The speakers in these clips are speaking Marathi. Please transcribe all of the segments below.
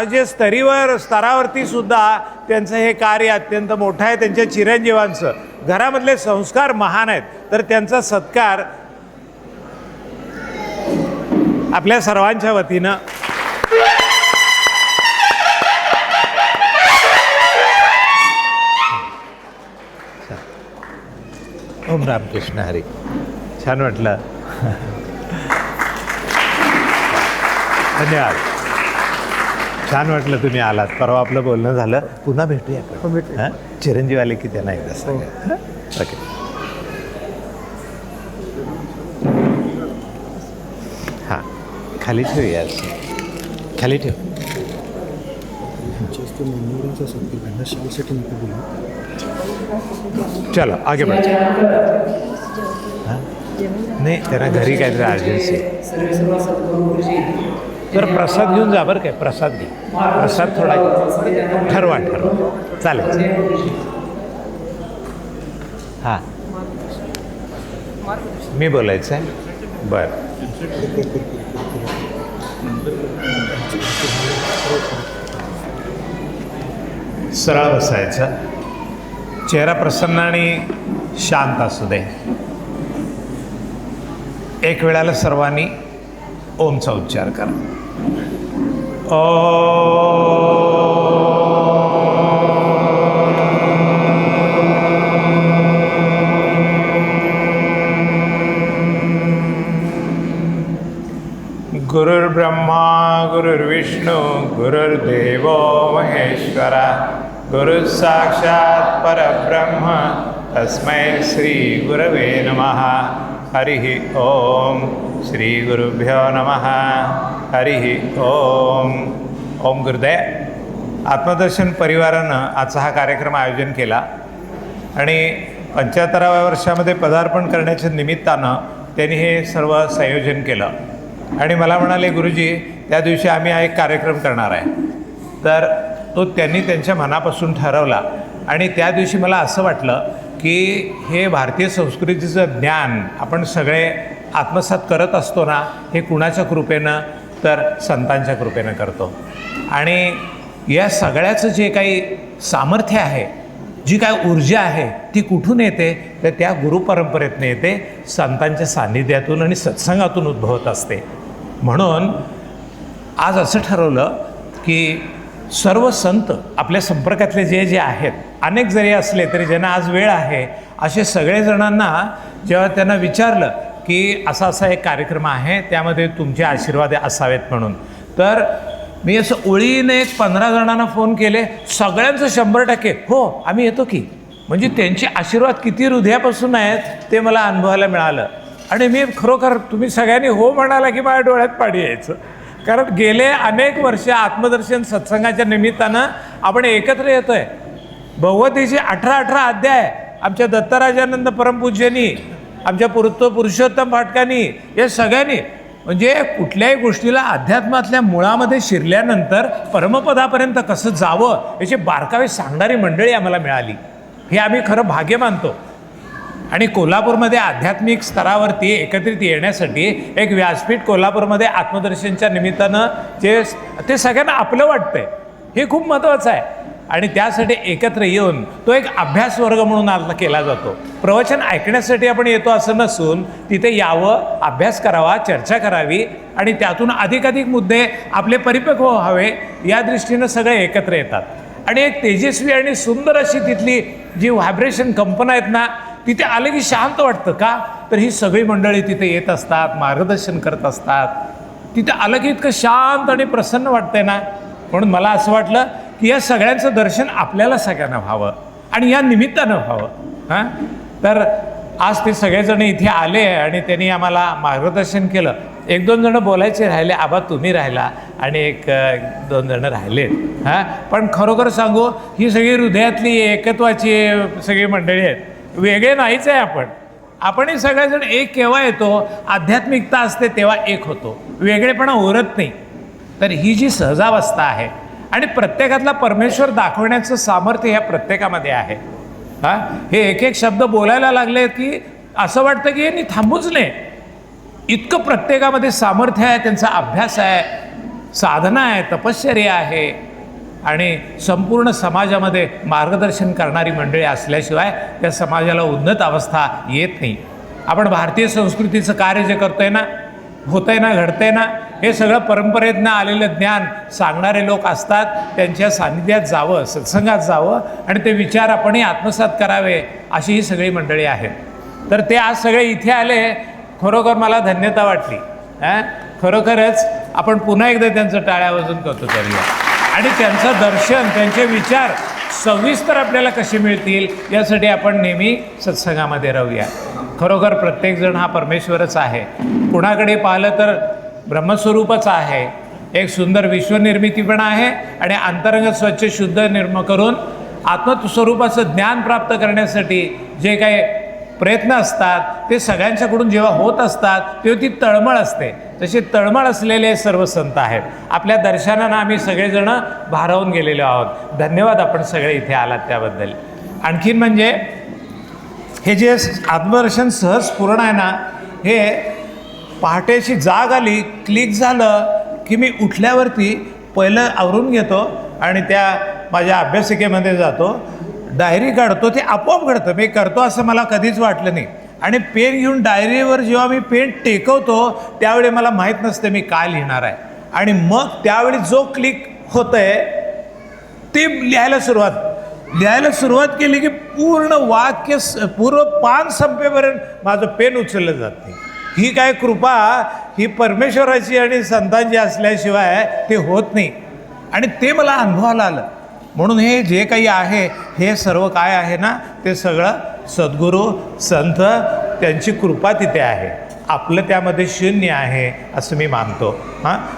राज्य स्तरावरती सुद्धा त्यांचं हे कार्य अत्यंत मोठं आहे. त्यांच्या चिरंजीवांचं घरामधले संस्कार महान आहेत, तर त्यांचा सत्कार आपल्या सर्वांच्या वतीनं ओम रामकृष्ण हरी. छान वाटलं. धन्यवाद. छान वाटलं तुम्ही आलात. परवा आपलं बोलणं झालं. पुन्हा भेटूया आपण. हां, चिरंजीव आले की त्यांना एकदा सांगा. ओके. हां, खाली ठेवूया. खाली ठेव. चलो आगे बढ़. नाही, त्यांना घरी काहीतरी अर्जन्सी. तर प्रसाद घेऊन जा. बरं काय, प्रसाद घे. प्रसाद थोडा ठरवा चालेल. हां, मी बोलायचं आहे. बरं, सरळ बसायचं. चेहरा प्रसन्न आणि शांत असू दे. एक वेळाला सर्वांनी ओमचा उच्चार करा. गुरुर्ब्रह्मा गुरुर्विष्णू गुरुर्देव महेश्वरा गुरु साक्षात् परब्रह्म तस्मै श्री गुरवे नमः. हरि ओम. श्री गुरुभ्यो नमः. हरि ओम. ओम गुरुदेव. आत्मदर्शन परिवारानं आजचा हा कार्यक्रम आयोजन केला आणि 75व्या वर्षामध्ये पदार्पण करण्याच्या निमित्तानं त्यांनी हे सर्व संयोजन केलं आणि मला म्हणाले, गुरुजी त्या दिवशी आम्ही हा एक कार्यक्रम करणार आहे. तर तो त्यांनी त्यांच्या मनापासून ठरवला आणि त्या दिवशी मला असं वाटलं की हे भारतीय संस्कृतीचं ज्ञान आपण सगळे आत्मसात करत असतो ना, हे कुणाच्या कृपेनं, तर संतांच्या कृपेनं करतो. आणि या सगळ्याचं जे काही सामर्थ्य आहे, जी काय ऊर्जा आहे, ती कुठून येते, तर त्या गुरुपरंपरेतून येते, संतांच्या सान्निध्यातून आणि सत्संगातून उद्भवत असते. म्हणून आज असं ठरवलं की सर्व संत आपल्या संपर्कातले जे जे आहेत, अनेक जरी असले तरी ज्यांना आज वेळ आहे, असे सगळेजणांना जेव्हा त्यांना विचारलं की असा असा एक कार्यक्रम आहे, त्यामध्ये तुमचे आशीर्वाद असावेत म्हणून, तर मी असं ओळीने 15 जणांना फोन केले. सगळ्यांचं 100% हो आम्ही येतो की. म्हणजे त्यांचे आशीर्वाद किती हृदयापासून आहेत ते मला अनुभवायला मिळालं. आणि मी खरोखर तुम्ही सगळ्यांनी हो म्हणाला की माझ्या डोळ्यात पाणी यायचं. कारण गेले अनेक वर्ष आत्मदर्शन सत्संगाच्या निमित्तानं आपण एकत्र येतो आहे. भगवतीचे 18 अध्याय आमच्या दत्तराजानंद परमपूज्यांनी, आमच्या पुरुषोत्तम फाटकांनी, या सगळ्यांनी, म्हणजे कुठल्याही गोष्टीला अध्यात्मातल्या मुळामध्ये शिरल्यानंतर परमपदापर्यंत कसं जावं याचे बारकावे सांगणारी मंडळी आम्हाला मिळाली. हे आम्ही खरं भाग्य मानतो. आणि कोल्हापूरमध्ये आध्यात्मिक स्तरावरती एकत्रित येण्यासाठी एक व्यासपीठ कोल्हापूरमध्ये आत्मदर्शनच्या निमित्तानं ते सगळ्यांना आपलं वाटतंय, हे खूप महत्त्वाचं आहे. आणि त्यासाठी एकत्र येऊन तो एक अभ्यास वर्ग म्हणून आज केला जातो. प्रवचन ऐकण्यासाठी आपण येतो असं नसून तिथे यावं, अभ्यास करावा, चर्चा करावी आणि त्यातून अधिकाधिक मुद्दे आपले परिपक्व व्हावे, या दृष्टीनं सगळे एकत्र येतात. आणि एक तेजस्वी आणि सुंदर अशी तिथली जी व्हायब्रेशन कंपन आहेत ना, तिथे आले की शांत वाटतं. का तर ही सगळी मंडळी तिथे येत असतात, मार्गदर्शन करत असतात. तिथे आलं की इतकं शांत आणि प्रसन्न वाटतंय ना. म्हणून मला असं वाटलं की या सगळ्यांचं दर्शन आपल्याला सगळ्यांना व्हावं आणि या निमित्तानं व्हावं. हां, तर आज ते सगळेजण इथे आले आणि त्यांनी आम्हाला मार्गदर्शन केलं. 1-2 जणं बोलायचे राहिले, आबा तुम्ही राहिला आणि 1-2 जणं राहिले. हां, पण खरोखर सांगू, ही सगळी हृदयातली एकत्वाची सगळी मंडळी आहेत. वेगळे नाहीच आहे आपणही सगळेजण एक केव्हा येतो, आध्यात्मिकता असते तेव्हा एक होतो, वेगळेपणा उरत नाही. तर ही जी सहजावस्था आहे आणि प्रत्येकातला परमेश्वर दाखवण्याचं सामर्थ्य ह्या प्रत्येकामध्ये आहे. हां, हे एक एक शब्द बोलायला लागले की असं वाटतं की यांनी थांबूच नये. इतकं प्रत्येकामध्ये सामर्थ्य आहे, त्यांचा अभ्यास आहे. साधना आहे, तपश्चर्या आहे आणि संपूर्ण समाजामध्ये मार्गदर्शन करणारी मंडळी असल्याशिवाय त्या समाजाला उन्नत अवस्था येत नाही. आपण भारतीय संस्कृतीचं कार्य जे करतोय ना, होतंय ना, घडतंय ना, हे सगळं परंपरेतनं आलेलं ज्ञान सांगणारे लोक असतात. त्यांच्या सान्निध्यात जावं, सत्संगात जावं आणि ते विचार आपणही आत्मसात करावे, अशी ही सगळी मंडळी आहेत. तर ते आज सगळे इथे आले, खरोखर मला धन्यता वाटली. खरोखरच आपण पुन्हा एकदा त्यांचं टाळ्या वाजून कौतुक करूया आणि त्यांचं दर्शन, त्यांचे विचार सविस्तर आपल्याला कसे मिळतील यासाठी आपण नेहमी सत्संगामध्ये राहूया. खरोखर प्रत्येकजण हा परमेश्वरच आहे. कुणाकडे पाहिलं तर ब्रह्मस्वरूपच आहे. एक सुंदर विश्वनिर्मिती पण आहे आणि अंतरंग स्वच्छ शुद्ध निर्म करून आत्मस्वरूपाचं ज्ञान प्राप्त करण्यासाठी जे काही प्रयत्न असतात ते सगळ्यांच्याकडून जेव्हा होत असतात तेव्हा ती तळमळ असते. तशी तळमळ असलेले सर्व संत आहेत. आपल्या दर्शनानं आम्ही सगळेजण भारावून गेलेलो आहोत. धन्यवाद आपण सगळे इथे आलात त्याबद्दल. आणखीन म्हणजे हे जे आत्मदर्शन सहज पूर्ण आहे ना, हे पहाटेची जाग आली, क्लिक झालं की मी उठल्यावरती पहिलं आवरून घेतो आणि त्या माझ्या अभ्यासिकेमध्ये जातो, डायरी काढतो. ते आपोआप घडतं. मी करतो असं मला कधीच वाटलं नाही. आणि पेन घेऊन डायरीवर जेव्हा मी पेन टेकवतो त्यावेळी मला माहीत नसतं मी काय लिहिणार आहे. आणि मग त्यावेळी जो क्लिक होतं आहे ते लिहायला सुरुवात केली की पूर्ण वाक्य, पूर्ण पान संपेपर्यंत माझं पेन उचललं जात नाही. ही काय कृपा, ही परमेश्वराची आणि संतांची असल्याशिवाय ते होत नाही. आणि ते मला अनुभवाला आलं. म्हणून हे जे काही आहे हे सर्व काय आहे ना, ते सगळं सद्गुरू संत त्यांची कृपा तिथे आहे. आपलं त्यामध्ये शून्य आहे असं मी मानतो.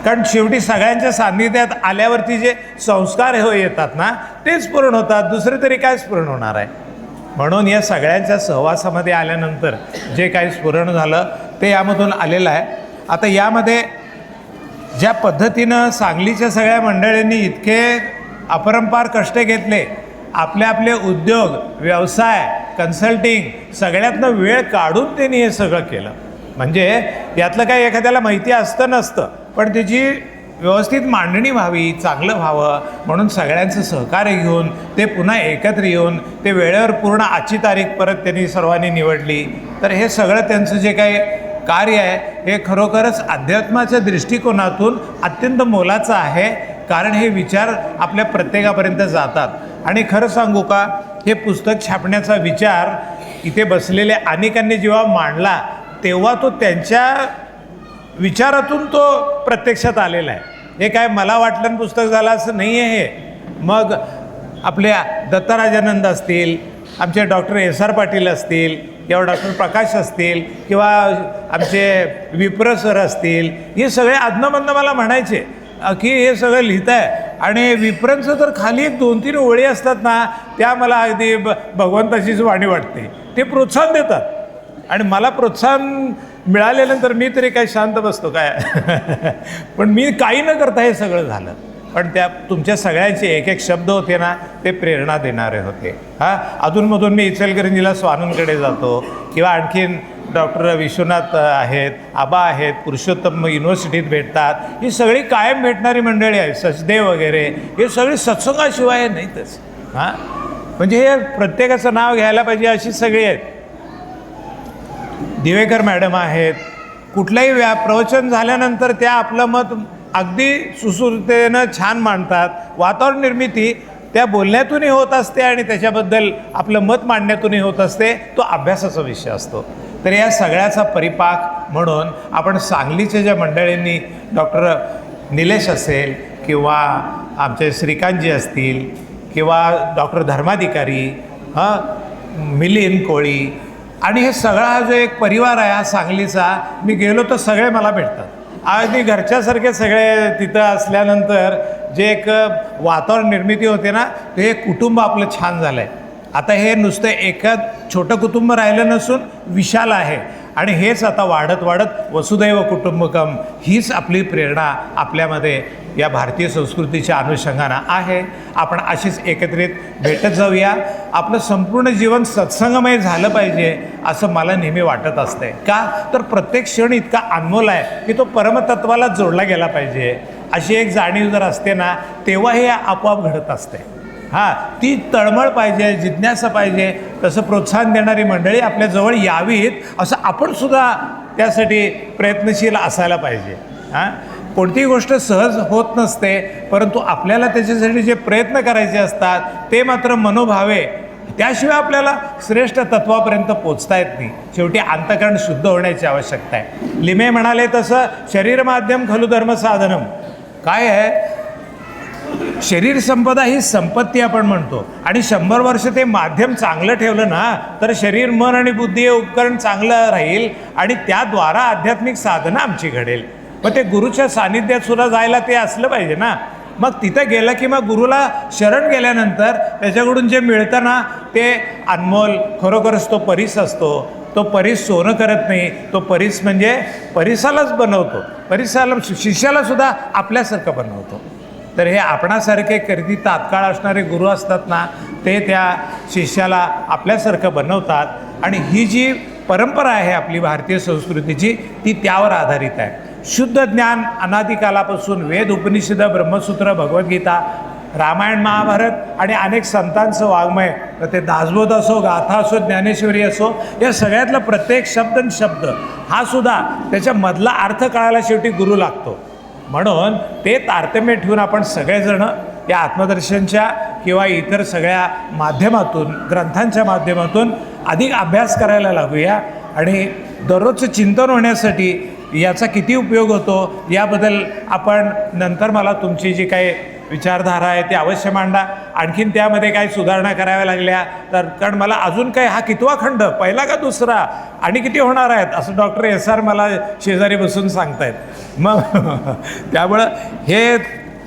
कारण शेवटी सगळ्यांच्या सान्निध्यात आल्यावरती जे संस्कार येतात ना तेच पूर्ण होतात. दुसरे तरी कायच पूर्ण होणार आहे. म्हणून या सगळ्यांच्या सहवासामध्ये आल्यानंतर जे काही स्फुरण झालं ते यामधून आलेलं आहे. आता यामध्ये ज्या पद्धतीनं सांगलीच्या सगळ्या मंडळींनी इतके अपरंपार कष्ट घेतले, आपले आपले उद्योग, व्यवसाय, कन्सल्टिंग सगळ्यातनं वेळ काढून त्यांनी हे सगळं केलं. म्हणजे यातलं काही एखाद्याला माहिती असतं नसतं, पण त्याची व्यवस्थित मांडणी व्हावी, चांगलं व्हावं म्हणून सगळ्यांचं सहकार्य घेऊन ते पुन्हा एकत्र येऊन ते वेळेवर पूर्ण आजची तारीख परत त्यांनी सर्वांनी निवडली. तर हे सगळं त्यांचं जे काही कार्य आहे हे खरोखरच अध्यात्माच्या दृष्टिकोनातून अत्यंत मोलाचं आहे. कारण हे विचार आपल्या प्रत्येकापर्यंत जातात. आणि खरं सांगू का, हे पुस्तक छापण्याचा विचार इथे बसलेल्या अनेकांनी जेव्हा मांडला तेव्हा तो त्यांच्या विचारातून तो प्रत्यक्षात आलेला आहे. हे काय मला वाटलं पुस्तक झालं असं नाही आहे. हे मग आपल्या दत्तराजानंद असतील, आमचे डॉक्टर S.R. पाटील असतील किंवा डॉक्टर प्रकाश असतील किंवा आमचे विप्र सर असतील, हे सगळे अधनमधनं मला म्हणायचे की हे सगळं लिहित आहे. आणि विप्रांचं तर खाली 2-3 ओळी असतात ना, त्या मला अगदी भगवंताचीच वाणी वाटते. ते प्रोत्साहन देतात आणि मला प्रोत्साहन मिळाल्यानंतर मी तरी काही शांत बसतो काय पण मी काही न करता हे सगळं झालं. पण त्या तुमच्या सगळ्यांचे एक एक शब्द होते ना, ते प्रेरणा देणारे होते. अधूनमधून मी इचलकरंजीला स्वानंदकडे जातो किंवा आणखीन डॉक्टर विश्वनाथ आहेत, आबा आहेत, पुरुषोत्तम युनिव्हर्सिटीत भेटतात. ही सगळी कायम भेटणारी मंडळी आहेत. सचदेव वगैरे हे सगळी सत्संगाशिवाय नाहीतच. म्हणजे हे प्रत्येकाचं नाव घ्यायला पाहिजे अशी सगळी आहेत. दिवेकर मॅडम आहेत. कुठलंही प्रवचन झाल्यानंतर त्या आपलं मत अगदी सुसूत्रतेनं छान मांडतात. वातावरण निर्मिती त्या बोलण्यातूनही होत असते आणि त्याच्याबद्दल आपलं मत मांडण्यातूनही होत असते. तो अभ्यासाचा विषय असतो. तर या सगळ्याचा परिपाक म्हणून आपण सांगलीच्या ज्या मंडळींनी डॉक्टर निलेश असेल किंवा आमचे श्रीकांतजी असतील किंवा डॉक्टर धर्माधिकारी, मिलिंद कोळी आणि हे सगळा हा जो एक परिवार आहे हा सांगलीचा, मी गेलो तर सगळे मला भेटतात. अगदी घरच्यासारखे सगळे तिथं असल्यानंतर जे एक वातावरण निर्मिती होते ना, ते एक कुटुंब आपलं छान झालं आहे. आता हे नुसतं एकच छोटं कुटुंब राहिलं नसून विशाल आहे आणि हेच आता वाढत वाढत वसुदैव कुटुंबकम हीच आपली प्रेरणा आपल्यामध्ये या भारतीय संस्कृतीच्या अनुषंगानं आहे. आपण अशीच एकत्रित भेटत जाऊया. आपलं संपूर्ण जीवन सत्संगमय झालं पाहिजे असं मला नेहमी वाटत असते. का तर प्रत्येक क्षण इतका अनमोल आहे की तो परमतत्वाला जोडला गेला पाहिजे. अशी एक जाणीव जर असते ना, तेव्हा हे आपोआप घडत असते. हां, ती तळमळ पाहिजे, जिज्ञासा पाहिजे, तसं प्रोत्साहन देणारी मंडळी आपल्याजवळ यावीत असं आपणसुद्धा त्यासाठी प्रयत्नशील असायला पाहिजे. हां, कोणतीही गोष्ट सहज होत नसते, परंतु आपल्याला त्याच्यासाठी जे प्रयत्न करायचे असतात ते मात्र मनोभावे, त्याशिवाय आपल्याला श्रेष्ठ तत्वापर्यंत पोचता येत नाही. शेवटी अंतःकरण शुद्ध होण्याची आवश्यकता आहे. लिमे म्हणाले तसं शरीर माध्यम खलु धर्म साधनम. काय आहे, शरीर संपदा ही संपत्ती आपण म्हणतो, आणि 100 वर्ष ते माध्यम चांगलं ठेवलं ना तर शरीर, मन आणि बुद्धी हे उपकरण चांगलं राहील आणि त्याद्वारा आध्यात्मिक साधना आमची घडेल. मग ते गुरुच्या सानिध्यात सुद्धा जायला ते असलं पाहिजे ना. मग तिथं गेलं की मग गुरुला शरण गेल्यानंतर त्याच्याकडून जे मिळतं ना ते अनमोल, खरोखरच तो परीस असतो. तो परीस सोनं करत नाही, तो परीस म्हणजे परीसालाच बनवतो, परीसाला, शिष्याला सुद्धा आपल्यासारखं बनवतो. तर हे आपणासारखे कधी तात्काळ असणारे गुरु असतात ना, ते त्या शिष्याला आपल्यासारखं बनवतात. आणि ही जी परंपरा आहे आपली भारतीय संस्कृतीची, ती त्यावर आधारित आहे. शुद्ध ज्ञान अनादिकालापासून वेद, उपनिषद, ब्रह्मसूत्र, भगवद्गीता, रामायण, महाभारत आणि अनेक संतांचं वाङ्मय, ते दासबोध असो, गाथा असो, ज्ञानेश्वरी असो, या सगळ्यातला प्रत्येक शब्द आणि शब्द हा सुद्धा त्याच्यामधला अर्थ कळायला शेवटी गुरु लागतो. म्हणून ते तारतम्य ठेवून आपण सगळेजण या आत्मदर्शनच्या किंवा इतर सगळ्या माध्यमातून, ग्रंथांच्या माध्यमातून अधिक अभ्यास करायला लागूया. आणि दररोजचं चिंतन होण्यासाठी याचा किती उपयोग होतो याबद्दल आपण नंतर मला तुमची जी काही विचारधारा आहे ती अवश्य मांडा. आणखीन त्यामध्ये काही सुधारणा कराव्या लागल्या तर, कारण मला अजून काय, हा कितवा खंड, पहिला का दुसरा, आणि किती होणार आहेत असं डॉक्टर SR मला शेजारी बसून सांगतायत. मग त्यामुळं हे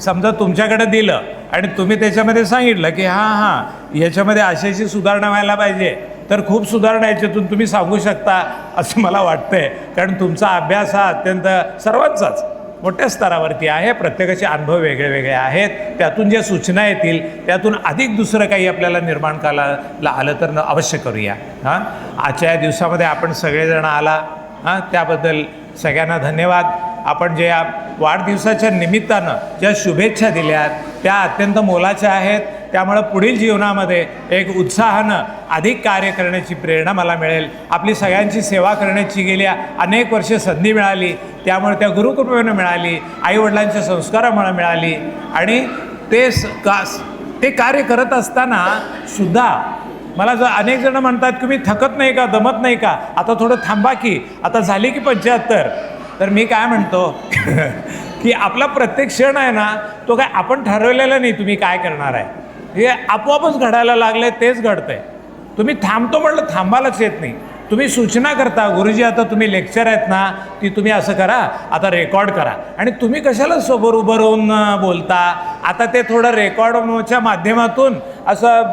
समजा तुमच्याकडे दिलं आणि तुम्ही त्याच्यामध्ये सांगितलं की हां याच्यामध्ये अशाची सुधारणा व्हायला पाहिजे, तर खूप सुधारणा याच्यातून तुम्ही सांगू शकता असं मला वाटतंय. कारण तुमचा अभ्यास हा अत्यंत सर्वांचाच मोठ्या स्तरावरती आहे. प्रत्येकाचे अनुभव वेगळे वेगळे आहेत. त्यातून ज्या सूचना येतील त्यातून अधिक दुसरं काही आपल्याला निर्माण करायला आलं तर अवश्य करूया. हां, आजच्या या दिवसामध्ये आपण सगळेजण आला, हां, त्याबद्दल सगळ्यांना धन्यवाद. आपण जे या वाढदिवसाच्या निमित्तानं ज्या शुभेच्छा दिल्यात त्या अत्यंत मोलाच्या आहेत. त्यामुळं पुढील जीवनामध्ये एक उत्साहानं अधिक कार्य करण्याची प्रेरणा मला मिळेल. आपली सगळ्यांची सेवा करण्याची गेल्या अनेक वर्षे संधी मिळाली, त्यामुळे त्या गुरुकृपेनं मिळाली, आईवडिलांच्या संस्कारामुळे मिळाली. आणि ते कार्य करत असताना सुद्धा मला जर अनेक जण म्हणतात की मी थकत नाही का, दमत नाही का, आता थोडं थांबा की, आता झाली की 75. तर मी काय म्हणतो की आपला प्रत्येक क्षण आहे ना तो काय आपण ठरवलेला नाही तुम्ही काय करणार आहे, हे आपोआपच घडायला लागले, तेच घडतंय. तुम्ही थांबतो म्हटलं थांबायलाच येत नाही. तुम्ही सूचना करता, गुरुजी आता तुम्ही लेक्चर आहेत ना ती तुम्ही असं करा, आता रेकॉर्ड करा, आणि तुम्ही कशाला सोबत उभं राहून बोलता. आता ते थोडं रेकॉर्डच्या माध्यमातून असं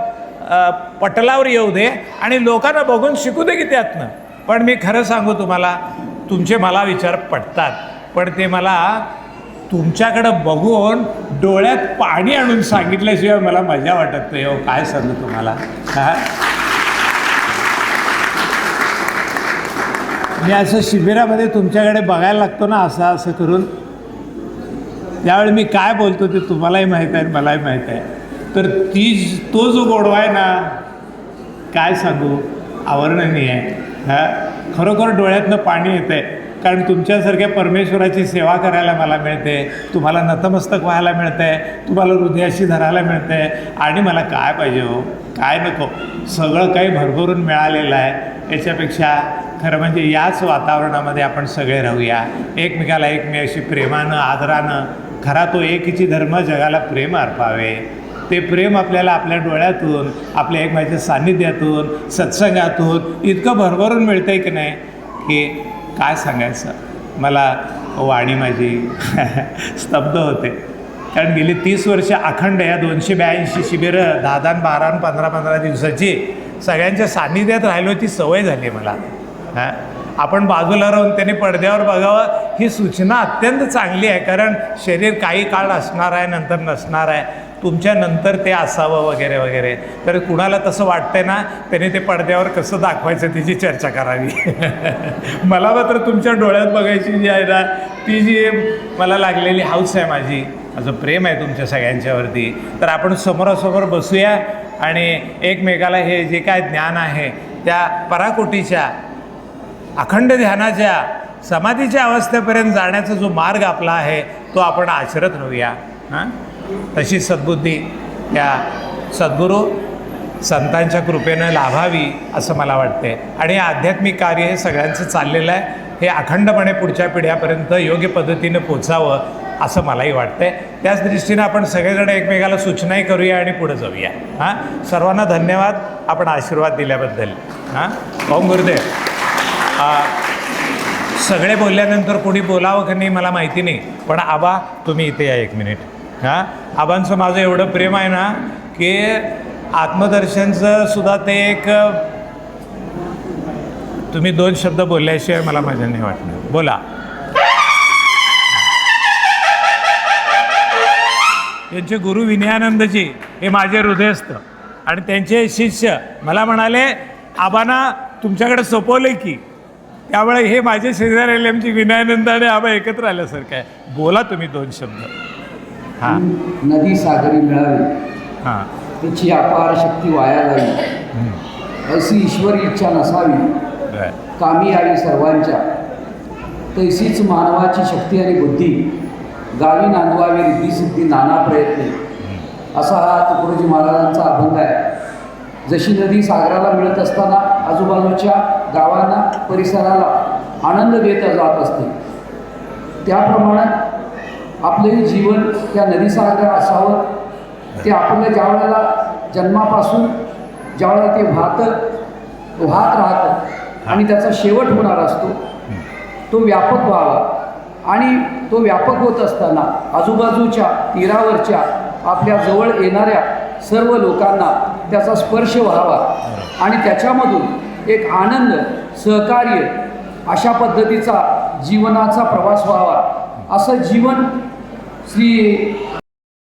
पटलावर येऊ दे आणि लोकांना बघून शिकू दे की त्यातनं. पण मी खरं सांगू तुम्हाला, तुमचे मला विचार पटतात, पण ते मला तुमच्याकडं बघून डोळ्यात पाणी आणून सांगितल्याशिवाय मला मजा वाटत नाही. हो, काय सांगू तुम्हाला. मी असं शिबिरामध्ये तुमच्याकडे बघायला लागतो ना असं करून, त्यावेळी मी काय बोलतो ते तुम्हालाही माहीत आहे, मलाही माहीत आहे. तर तो जो गोडवा आहे ना, काय सांगू, अवर्णनीय आहे. खरोखर डोळ्यातनं पाणी येतं आहे. कारण तुमच्यासारख्या परमेश्वराची सेवा करायला मला मिळते, तुम्हाला नतमस्तक व्हायला मिळतं आहे, तुम्हाला हृदयाशी धरायला मिळतं आहे. आणि मला काय पाहिजे हो, काय नको, सगळं काही भरभरून मिळालेलं आहे. याच्यापेक्षा खरं म्हणजे याच वातावरणामध्ये आपण सगळे राहूया, एकमेकाला एकमेकाशी प्रेमानं, आदरानं. खरा तो एकीची धर्म जगाला प्रेम अर्पावे. ते प्रेम आपल्याला आपल्या डोळ्यातून, आपल्या एकमेकाच्या सान्निध्यातून, सत्संगातून इतकं भरभरून मिळतं आहे की नाही की काय सांगायचं. मला वाणी माझी स्तब्ध होते. कारण गेली 30 वर्ष अखंड या 282 शिबिरं 10-10, 12, 15-15 दिवसाची सगळ्यांच्या सान्निध्यात राहिलो, ती सवय झाली मला. आपण बाजूला राहून त्याने पडद्यावर बघावं ही सूचना अत्यंत चांगली आहे. कारण शरीर काही काळ असणार आहे, नंतर नसणार आहे. तुमच्यानंतर ते असावं वगैरे वगैरे. तर कुणाला तसं वाटतंय ना, त्याने ते पडद्यावर कसं दाखवायचं त्याची चर्चा करावी. मला मात्र तुमच्या डोळ्यात बघायची जी आहे ना, ती जी मला लागलेली हौस आहे, माझं प्रेम आहे तुमच्या सगळ्यांच्यावरती. तर आपण समोरासमोर बसूया आणि एकमेकाला हे जे काय ज्ञान आहे त्या पराकोटीच्या अखंड ध्यानाच्या समाधीच्या अवस्थेपर्यंत जाण्याचा जो मार्ग आपला आहे तो आपण आचरत राहूया. हां, तशी सद्बुद्धी त्या सद्गुरू संतांच्या कृपेनं लाभावी असं मला वाटते. आणि हे आध्यात्मिक कार्य हे सगळ्यांचं चाललेलं आहे, हे अखंडपणे पुढच्या पिढ्यापर्यंत योग्य पद्धतीनं पोचावं असं मलाही वाटतंय. त्याच दृष्टीनं आपण सगळेजण एकमेकाला सूचनाही करूया आणि पुढे जाऊया. हां, सर्वांना धन्यवाद आपण आशीर्वाद दिल्याबद्दल. हां, ओम गुरुदेव. सगळे बोलल्यानंतर कोणी बोलावं की नाही मला माहिती नाही, पण आबा तुम्ही इथे या 1 मिनिट. हां, आबांचं माझं एवढं प्रेम आहे ना की आत्मदर्शनचं सुद्धा ते एक, तुम्ही 2 शब्द बोलल्याशिवाय मला मजा नाही वाटणार. बोला. त्यांचे गुरु विनयानंदजी हे माझे हृदयस्थ आणि त्यांचे शिष्य मला म्हणाले आबांना तुमच्याकडे सोपवलं की, त्यामुळे हे माझे शेजारी आमची विनयानंद आणि आबा एकत्र आल्यासारखं आहे. बोला तुम्ही 2 शब्द. हां, नदी सागरी मिळावी, हां, तिची अपार शक्ती वाया जावी, अशी ईश्वरी इच्छा नसावी, बरं, कामी यावी सर्वांच्या, तैसीच मानवाची शक्ती आणि बुद्धी, गावी नांदवावी रिद्धिसिद्धी नाना प्रयत्ने. असा हा तुकडोजी महाराजांचा अभंग आहे. जशी नदी सागराला मिळत असताना आजूबाजूच्या गावांना परिसराला आनंद देत जात असते, त्याप्रमाणे आपलंही जीवन त्या नदीसागर असावं. ते आपलं ज्यावेळेला जन्मापासून ज्यावेळेला ते वाहत राहतं आणि त्याचा शेवट होणार असतो, तो व्यापक व्हावा. आणि तो व्यापक होत असताना आजूबाजूच्या तीरावरच्या आपल्या जवळ येणाऱ्या सर्व लोकांना त्याचा स्पर्श व्हावा आणि त्याच्यामधून एक आनंद, सहकार्य अशा पद्धतीचा जीवनाचा प्रवास व्हावा. असं जीवन श्री